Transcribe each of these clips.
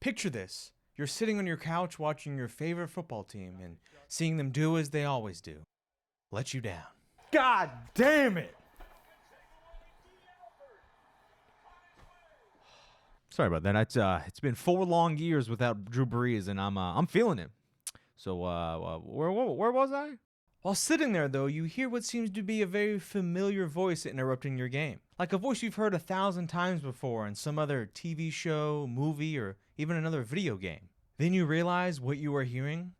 Picture this. You're sitting on your couch watching your favorite football team and seeing them do as they always do. Let you down. God damn it! Sorry about that. It's been 4 long years without Drew Brees, and I'm feeling it. So where was I? While sitting there, though, you hear what seems to be a very familiar voice interrupting your game. Like a voice you've heard 1,000 times before in some other TV show, movie, or even another video game. Then you realize what you are hearing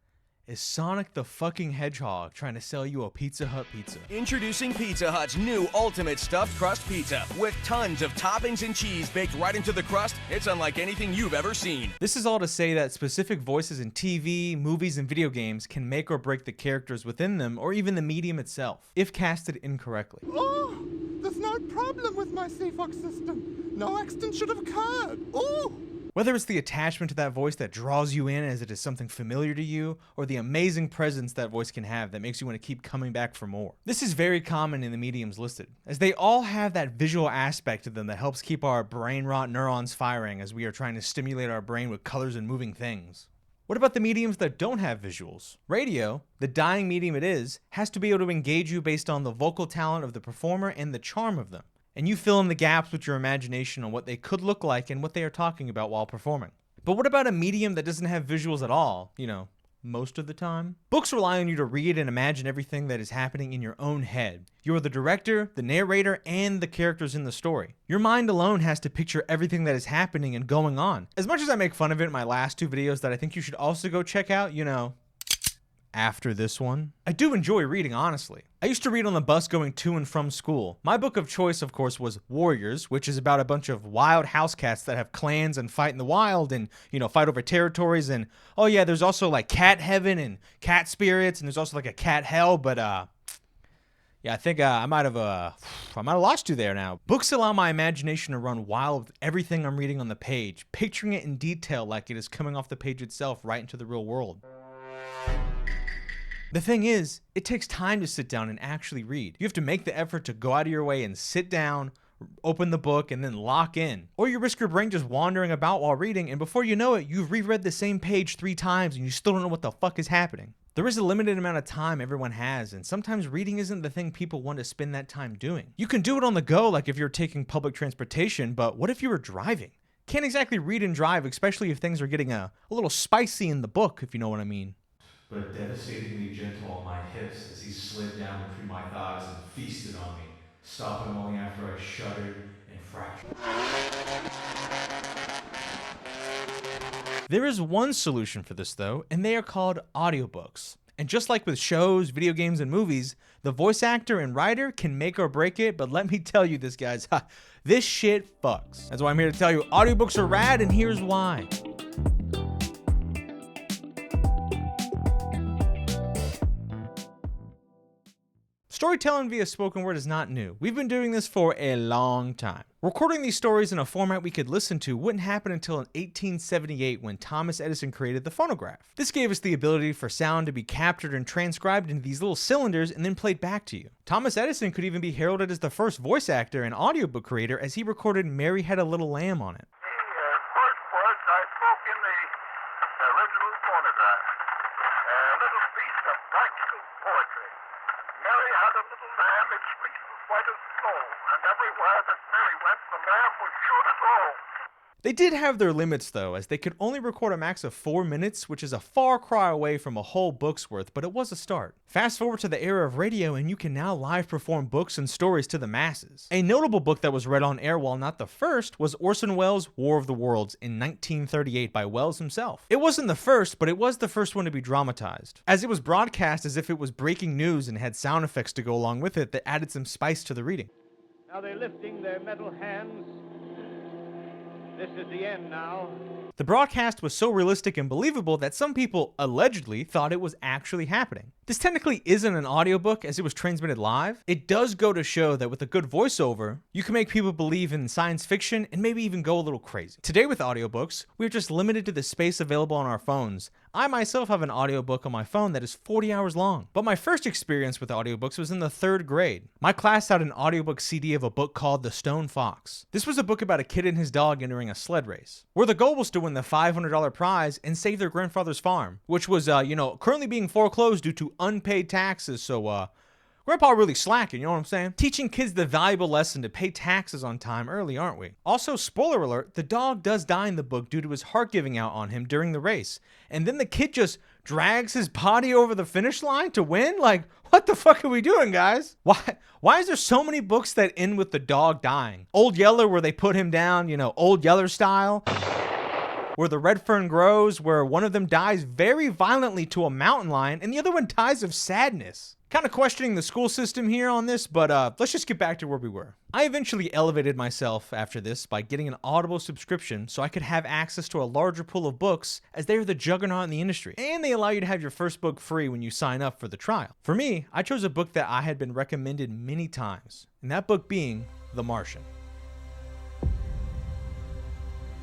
is Sonic the fucking Hedgehog trying to sell you a Pizza Hut pizza. Introducing Pizza Hut's new Ultimate Stuffed Crust Pizza. With tons of toppings and cheese baked right into the crust, it's unlike anything you've ever seen. This is all to say that specific voices in TV, movies, and video games can make or break the characters within them, or even the medium itself, if casted incorrectly. Oh, there's no problem with my CFOX system. No accident should have occurred. Oh! Whether it's the attachment to that voice that draws you in as it is something familiar to you, or the amazing presence that voice can have that makes you want to keep coming back for more. This is very common in the mediums listed, as they all have that visual aspect to them that helps keep our brain rot neurons firing as we are trying to stimulate our brain with colors and moving things. What about the mediums that don't have visuals? Radio, the dying medium it is, has to be able to engage you based on the vocal talent of the performer and the charm of them. And you fill in the gaps with your imagination on what they could look like and what they are talking about while performing. But what about a medium that doesn't have visuals at all, most of the time? Books rely on you to read and imagine everything that is happening in your own head. You are the director, the narrator, and the characters in the story. Your mind alone has to picture everything that is happening and going on. As much as I make fun of it in my last 2 videos that I think you should also go check out, after this one, I do enjoy reading, honestly. I used to read on the bus going to and from school. My book of choice, of course, was Warriors, which is about a bunch of wild house cats that have clans and fight in the wild and, fight over territories. And, oh yeah, there's also like cat heaven and cat spirits, and there's also like a cat hell, but, yeah, I think I might have lost you there now. Books allow my imagination to run wild with everything I'm reading on the page, picturing it in detail like it is coming off the page itself right into the real world. The thing is, it takes time to sit down and actually read. You have to make the effort to go out of your way and sit down, open the book, and then lock in. Or you risk your brain just wandering about while reading, and before you know it, you've reread the same page 3 times and you still don't know what the fuck is happening. There is a limited amount of time everyone has, and sometimes reading isn't the thing people want to spend that time doing. You can do it on the go, like if you're taking public transportation, but what if you were driving? Can't exactly read and drive, especially if things are getting a little spicy in the book, if you know what I mean. But devastatingly gentle on my hips as he slid down between my thighs and feasted on me, stopping only after I shuddered and fractured. There is one solution for this though, and they are called audiobooks. And just like with shows, video games, and movies, the voice actor and writer can make or break it, but let me tell you this, guys, this shit fucks. That's why I'm here to tell you audiobooks are rad, and here's why. Storytelling via spoken word is not new. We've been doing this for a long time. Recording these stories in a format we could listen to wouldn't happen until in 1878 when Thomas Edison created the phonograph. This gave us the ability for sound to be captured and transcribed into these little cylinders and then played back to you. Thomas Edison could even be heralded as the first voice actor and audiobook creator as he recorded Mary Had a Little Lamb on it. The first words I spoke in the original phonograph. A little piece of practical poetry. Mary had a little lamb, its fleece was white as snow, and everywhere that Mary went, the lamb was sure to go. They did have their limits though, as they could only record a max of 4 minutes, which is a far cry away from a whole book's worth, but it was a start. Fast forward to the era of radio and you can now live perform books and stories to the masses. A notable book that was read on air, while not the first, was Orson Welles' War of the Worlds in 1938 by Welles himself. It wasn't the first, but it was the first one to be dramatized, as it was broadcast as if it was breaking news and had sound effects to go along with it that added some spice to the reading. Now they're lifting their metal hands. This is the end now. The broadcast was so realistic and believable that some people allegedly thought it was actually happening. This technically isn't an audiobook as it was transmitted live. It does go to show that with a good voiceover, you can make people believe in science fiction and maybe even go a little crazy. Today with audiobooks, we're just limited to the space available on our phones. I myself have an audiobook on my phone that is 40 hours long. But my first experience with audiobooks was in the 3rd grade. My class had an audiobook CD of a book called The Stone Fox. This was a book about a kid and his dog entering during a sled race, where the goal was to win the $500 prize and save their grandfather's farm, which was, currently being foreclosed due to unpaid taxes. So, Grandpa really slacking, you know what I'm saying? Teaching kids the valuable lesson to pay taxes on time early, aren't we? Also, spoiler alert, the dog does die in the book due to his heart giving out on him during the race. And then the kid just drags his body over the finish line to win? Like, what the fuck are we doing, guys? Why is there so many books that end with the dog dying? Old Yeller, where they put him down, Old Yeller style. Where the red fern grows, where one of them dies very violently to a mountain lion and the other one dies of sadness. Kind of questioning the school system here on this, but let's just get back to where we were. I eventually elevated myself after this by getting an Audible subscription so I could have access to a larger pool of books, as they are the juggernaut in the industry. And they allow you to have your first book free when you sign up for the trial. For me, I chose a book that I had been recommended many times, and that book being The Martian.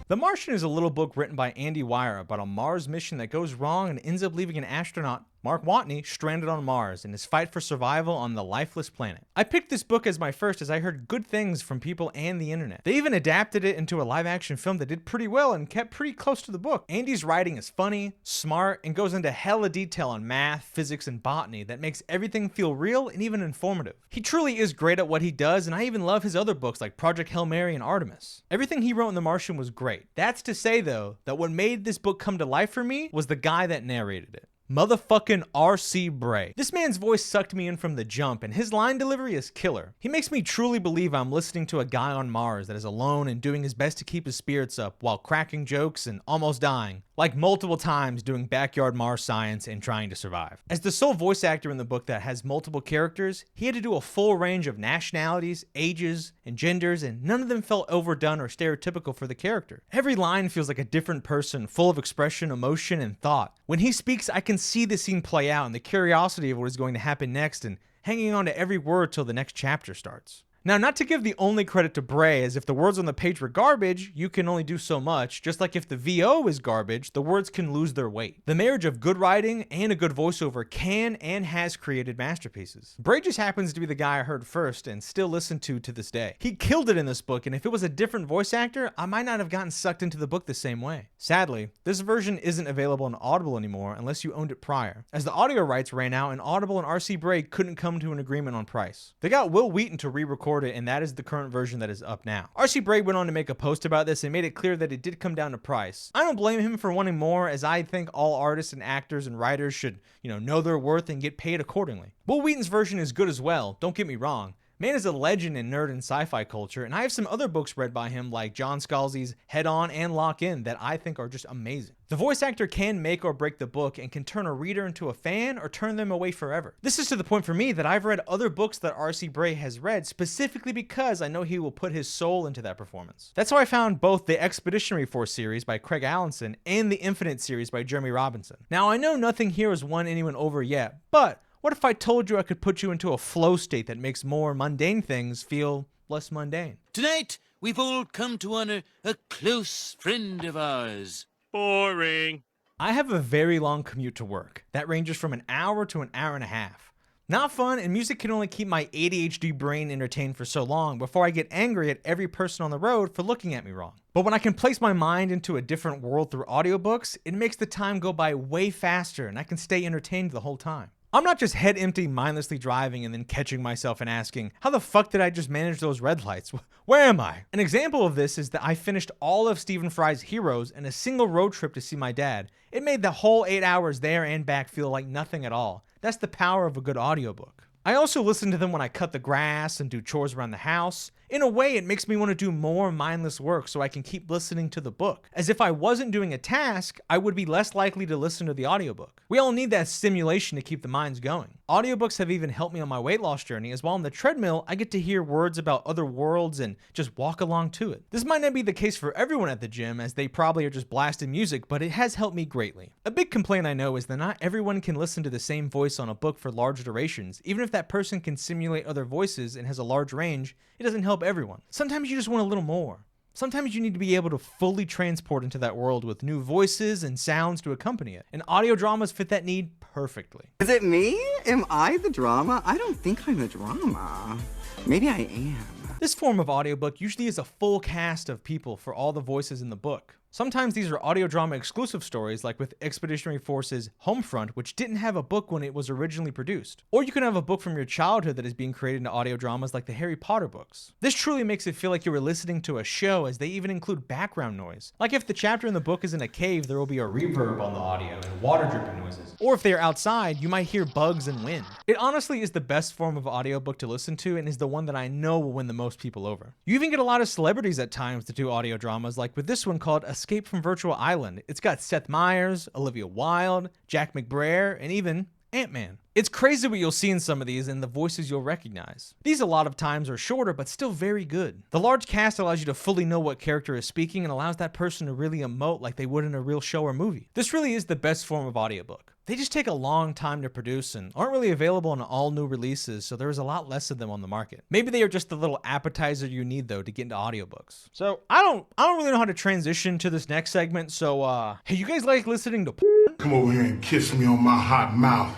The Martian is a little book written by Andy Weir about a Mars mission that goes wrong and ends up leaving an astronaut, Mark Watney, stranded on Mars in his fight for survival on the lifeless planet. I picked this book as my first as I heard good things from people and the internet. They even adapted it into a live-action film that did pretty well and kept pretty close to the book. Andy's writing is funny, smart, and goes into hella detail on math, physics, and botany that makes everything feel real and even informative. He truly is great at what he does, and I even love his other books like Project Hail Mary and Artemis. Everything he wrote in The Martian was great. That's to say, though, that what made this book come to life for me was the guy that narrated it. Motherfucking R.C. Bray. This man's voice sucked me in from the jump, and his line delivery is killer. He makes me truly believe I'm listening to a guy on Mars that is alone and doing his best to keep his spirits up while cracking jokes and almost dying, like multiple times doing backyard Mars science and trying to survive. As the sole voice actor in the book that has multiple characters, he had to do a full range of nationalities, ages, and genders, and none of them felt overdone or stereotypical for the character. Every line feels like a different person, full of expression, emotion, and thought. When he speaks, I can see the scene play out and the curiosity of what is going to happen next, and hanging on to every word till the next chapter starts. Now, not to give the only credit to Bray, as if the words on the page were garbage, you can only do so much, just like if the VO is garbage, the words can lose their weight. The marriage of good writing and a good voiceover can and has created masterpieces. Bray just happens to be the guy I heard first and still listen to this day. He killed it in this book, and if it was a different voice actor, I might not have gotten sucked into the book the same way. Sadly, this version isn't available on Audible anymore unless you owned it prior, as the audio rights ran out and Audible and R.C. Bray couldn't come to an agreement on price. They got Will Wheaton to re-record it, and that is the current version that is up now. R.C. Bray went on to make a post about this and made it clear that it did come down to price. I don't blame him for wanting more, as I think all artists and actors and writers should, know their worth and get paid accordingly. Will Wheaton's version is good as well, don't get me wrong. Man is a legend and nerd in sci-fi culture, and I have some other books read by him like John Scalzi's Head On and Lock In that I think are just amazing. The voice actor can make or break the book and can turn a reader into a fan or turn them away forever. This is to the point for me that I've read other books that R.C. Bray has read specifically because I know he will put his soul into that performance. That's how I found both the Expeditionary Force series by Craig Allenson and the Infinite series by Jeremy Robinson. Now, I know nothing here has won anyone over yet, but what if I told you I could put you into a flow state that makes more mundane things feel less mundane? Tonight, we've all come to honor a close friend of ours. Boring. I have a very long commute to work that ranges from an hour to an hour and a half. Not fun, and music can only keep my ADHD brain entertained for so long before I get angry at every person on the road for looking at me wrong. But when I can place my mind into a different world through audiobooks, it makes the time go by way faster and I can stay entertained the whole time. I'm not just head empty, mindlessly driving and then catching myself and asking, how the fuck did I just manage those red lights? Where am I? An example of this is that I finished all of Stephen Fry's Heroes in a single road trip to see my dad. It made the whole 8 hours there and back feel like nothing at all. That's the power of a good audiobook. I also listen to them when I cut the grass and do chores around the house. In a way, it makes me want to do more mindless work so I can keep listening to the book. As if I wasn't doing a task, I would be less likely to listen to the audiobook. We all need that stimulation to keep the minds going. Audiobooks have even helped me on my weight loss journey, as while on the treadmill, I get to hear words about other worlds and just walk along to it. This might not be the case for everyone at the gym, as they probably are just blasting music, but it has helped me greatly. A big complaint I know is that not everyone can listen to the same voice on a book for large durations. Even if that person can simulate other voices and has a large range, it doesn't help everyone. Sometimes you just want a little more. Sometimes you need to be able to fully transport into that world with new voices and sounds to accompany it. And audio dramas fit that need perfectly. Is it me? Am I the drama? I don't think I'm the drama. Maybe I am. This form of audiobook usually is a full cast of people for all the voices in the book. Sometimes these are audio drama exclusive stories, like with Expeditionary Force's Homefront, which didn't have a book when it was originally produced. Or you can have a book from your childhood that is being created into audio dramas like the Harry Potter books. This truly makes it feel like you were listening to a show, as they even include background noise. Like if the chapter in the book is in a cave, there will be a reverb on the audio and water dripping noises. Or if they are outside, you might hear bugs and wind. It honestly is the best form of audiobook to listen to, and is the one that I know will win the most people over. You even get a lot of celebrities at times to do audio dramas, like with this one called Escape from Virtual Island. It's got Seth Meyers, Olivia Wilde, Jack McBrayer, and even Ant-Man. It's crazy what you'll see in some of these and the voices you'll recognize. These a lot of times are shorter, but still very good. The large cast allows you to fully know what character is speaking and allows that person to really emote like they would in a real show or movie. This really is the best form of audiobook. They just take a long time to produce and aren't really available in all new releases, so there is a lot less of them on the market. Maybe they are just the little appetizer you need though to get into audiobooks. So I don't really know how to transition to this next segment, so hey, you guys like listening to Come over here and kiss me on my hot mouth.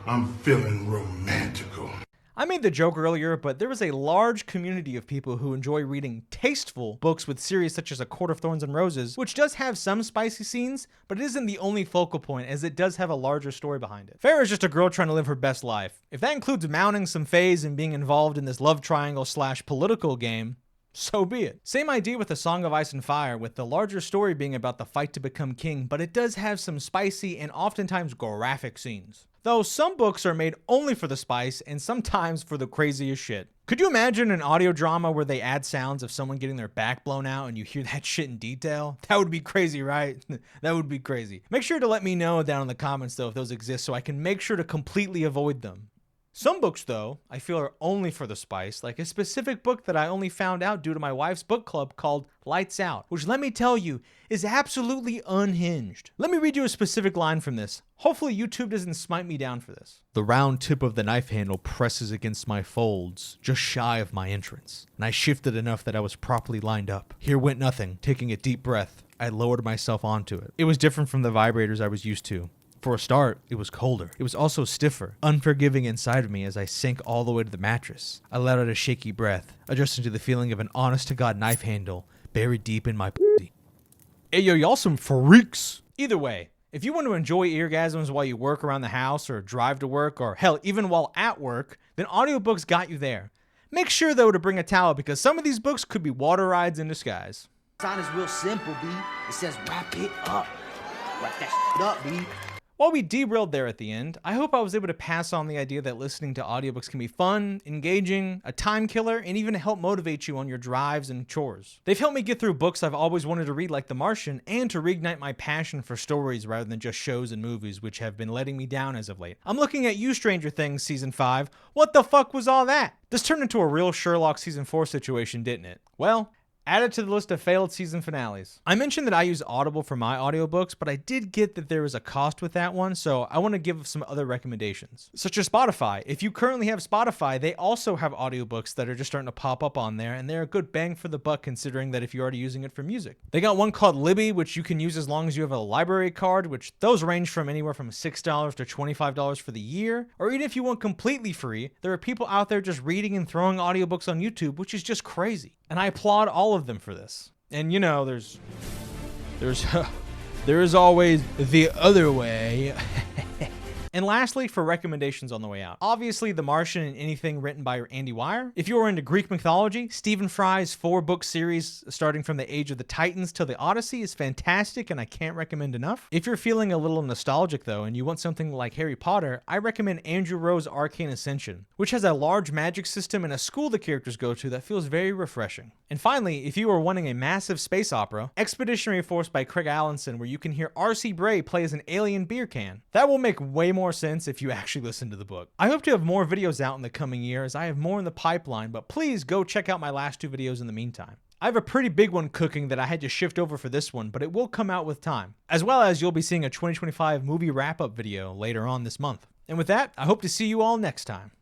I'm feeling romantical. I made the joke earlier, but there is a large community of people who enjoy reading tasteful books with series such as A Court of Thorns and Roses, which does have some spicy scenes, but it isn't the only focal point, as it does have a larger story behind it. Farrah is just a girl trying to live her best life. If that includes mounting some phase and being involved in this love triangle / political game, so be it. Same idea with A Song of Ice and Fire, with the larger story being about the fight to become king, but it does have some spicy and oftentimes graphic scenes. Though some books are made only for the spice and sometimes for the craziest shit. Could you imagine an audio drama where they add sounds of someone getting their back blown out and you hear that shit in detail? That would be crazy, right? That would be crazy. Make sure to let me know down in the comments though if those exist, so I can make sure to completely avoid them. Some books, though, I feel are only for the spice, like a specific book that I only found out due to my wife's book club called Lights Out, which, let me tell you, is absolutely unhinged. Let me read you a specific line from this. Hopefully YouTube doesn't smite me down for this. The round tip of the knife handle presses against my folds, just shy of my entrance, and I shifted enough that I was properly lined up. Here went nothing. Taking a deep breath, I lowered myself onto it. It was different from the vibrators I was used to. For a start, it was colder. It was also stiffer, unforgiving inside of me as I sank all the way to the mattress. I let out a shaky breath, adjusting to the feeling of an honest-to-God knife handle buried deep in my pussy. Hey yo, y'all some freaks! Either way, if you want to enjoy eargasms while you work around the house or drive to work, or hell, even while at work, then audiobooks got you there. Make sure though to bring a towel, because some of these books could be water rides in disguise. Sign is real simple, B. It says wrap it up. Wrap that shit up, B. While we derailed there at the end, I hope I was able to pass on the idea that listening to audiobooks can be fun, engaging, a time killer, and even help motivate you on your drives and chores. They've helped me get through books I've always wanted to read like The Martian, and to reignite my passion for stories rather than just shows and movies, which have been letting me down as of late. I'm looking at you, Stranger Things Season 5. What the fuck was all that? This turned into a real Sherlock Season 4 situation, didn't it? Well, add it to the list of failed season finales. I mentioned that I use Audible for my audiobooks, but I did get that there is a cost with that one, so I want to give some other recommendations. Such as Spotify. If you currently have Spotify, they also have audiobooks that are just starting to pop up on there, and they're a good bang for the buck considering that if you're already using it for music. They got one called Libby, which you can use as long as you have a library card, which those range from anywhere from $6 to $25 for the year. Or even if you want completely free, there are people out there just reading and throwing audiobooks on YouTube, which is just crazy. And I applaud all of them for this. And you know, there's there is always the other way. And lastly, for recommendations on the way out. Obviously, The Martian and anything written by Andy Weir. If you are into Greek mythology, Stephen Fry's 4-book series starting from the Age of the Titans till the Odyssey is fantastic and I can't recommend enough. If you're feeling a little nostalgic though and you want something like Harry Potter, I recommend Andrew Rowe's Arcane Ascension, which has a large magic system and a school the characters go to that feels very refreshing. And finally, if you are wanting a massive space opera, Expeditionary Force by Craig Allenson, where you can hear R.C. Bray play as an alien beer can. That will make way more sense if you actually listen to the book. I hope to have more videos out in the coming year, as I have more in the pipeline, but please go check out my last 2 videos in the meantime. I have a pretty big one cooking that I had to shift over for this one, but it will come out with time. As well as you'll be seeing a 2025 movie wrap-up video later on this month. And with that, I hope to see you all next time.